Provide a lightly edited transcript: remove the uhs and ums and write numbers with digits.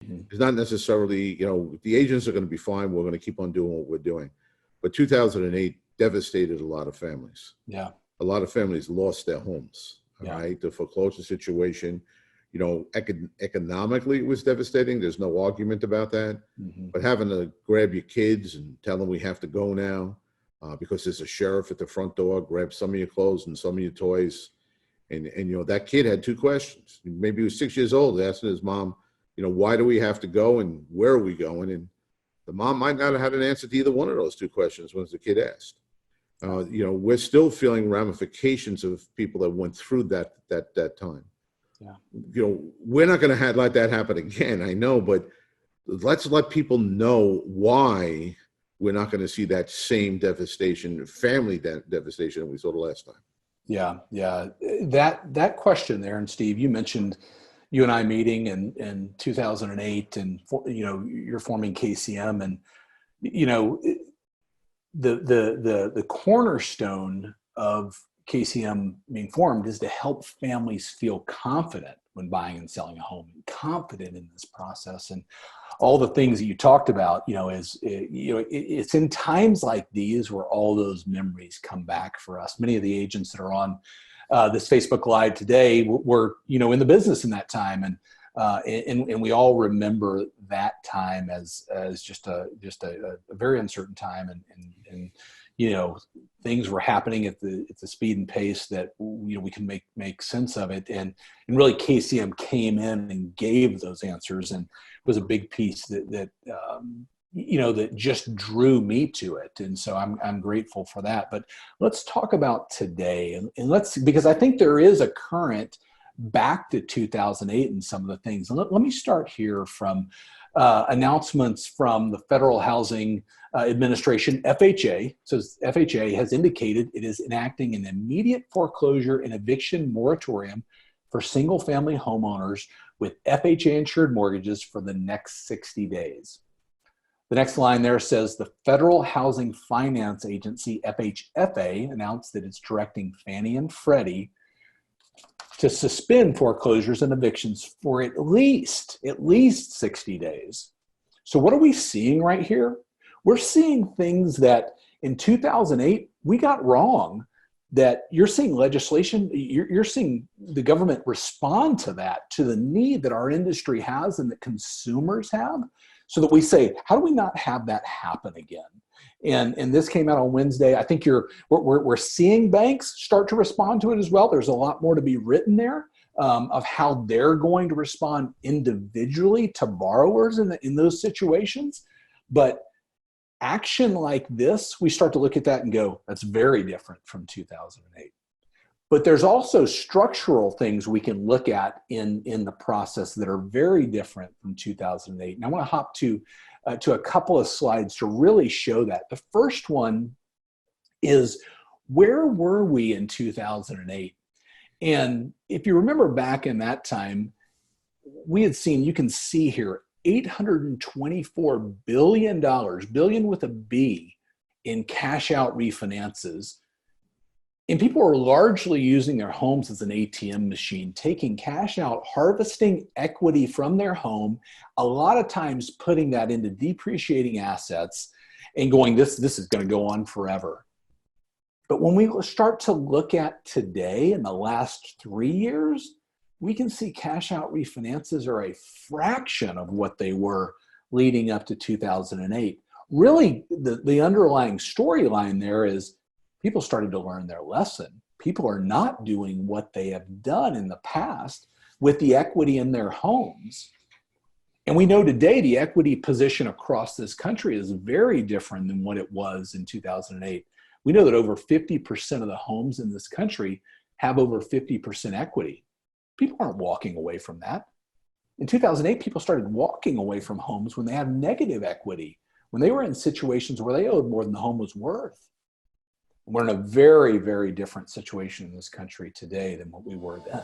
Mhm. It's not necessarily, the agents are going to be fine. We're going to keep on doing what we're doing. But 2008 devastated a lot of families. Yeah. A lot of families lost their homes. All Yeah. right. The foreclosure situation, economically, it was devastating. There's no argument about that. Mhm. But having to grab your kids and tell them we have to go now because there's a sheriff at the front door, grab some of your clothes and some of your toys. And that kid had two questions. Maybe he was 6 years old, asking his mom, why do we have to go and where are we going? And the mom might not have had an answer to either one of those two questions once the kid asked. We're still feeling ramifications of people that went through that time. Yeah. We're not going to let that happen again. I know, but let's let people know why we're not going to see that same devastation, family devastation that we saw the last time. Yeah. Yeah. That question there, and Steve, you mentioned you and I meeting in 2008, and you're forming KCM, and the cornerstone of KCM being formed is to help families feel confident when buying and selling a home, and confident in this process. And all the things that you talked about, it's in times like these where all those memories come back for us. Many of the agents that are on this Facebook Live today were, in the business in that time, and we all remember that time as just a very uncertain time, and things were happening at the speed and pace that we can make sense of it, and really KCM came in and gave those answers, and was a big piece that just drew me to it. And so I'm grateful for that. But let's talk about today, and because I think there is a current back to 2008 and some of the things. And let me start here from announcements from the Federal Housing Administration, FHA. So FHA has indicated it is enacting an immediate foreclosure and eviction moratorium for single-family homeowners with FHA-insured mortgages for the next 60 days. The next line there says the Federal Housing Finance Agency, FHFA, announced that it's directing Fannie and Freddie to suspend foreclosures and evictions for at least 60 days. So what are we seeing right here? We're seeing things that in 2008 we got wrong, that you're seeing legislation, you're seeing the government respond to that, to the need that our industry has and that consumers have, so that we say, how do we not have that happen again? And this came out on Wednesday. I think we're seeing banks start to respond to it as well. There's a lot more to be written there of how they're going to respond individually to borrowers in those situations. But action like this, we start to look at that and go, that's very different from 2008. But there's also structural things we can look at in the process that are very different from 2008. And I want to hop to a couple of slides to really show that. The first one is, where were we in 2008? And if you remember back in that time, we had seen, you can see here, $824 billion, billion with a B, in cash out refinances. And people are largely using their homes as an ATM machine, taking cash out, harvesting equity from their home, a lot of times putting that into depreciating assets and going, this is going to go on forever. But when we start to look at today, in the last 3 years, we can see cash out refinances are a fraction of what they were leading up to 2008. Really, the underlying storyline there is people started to learn their lesson. People are not doing what they have done in the past with the equity in their homes. And we know today the equity position across this country is very different than what it was in 2008. We know that over 50% of the homes in this country have over 50% equity. People aren't walking away from that. In 2008, people started walking away from homes when they had negative equity, when they were in situations where they owed more than the home was worth. We're in a very, very different situation in this country today than what we were then.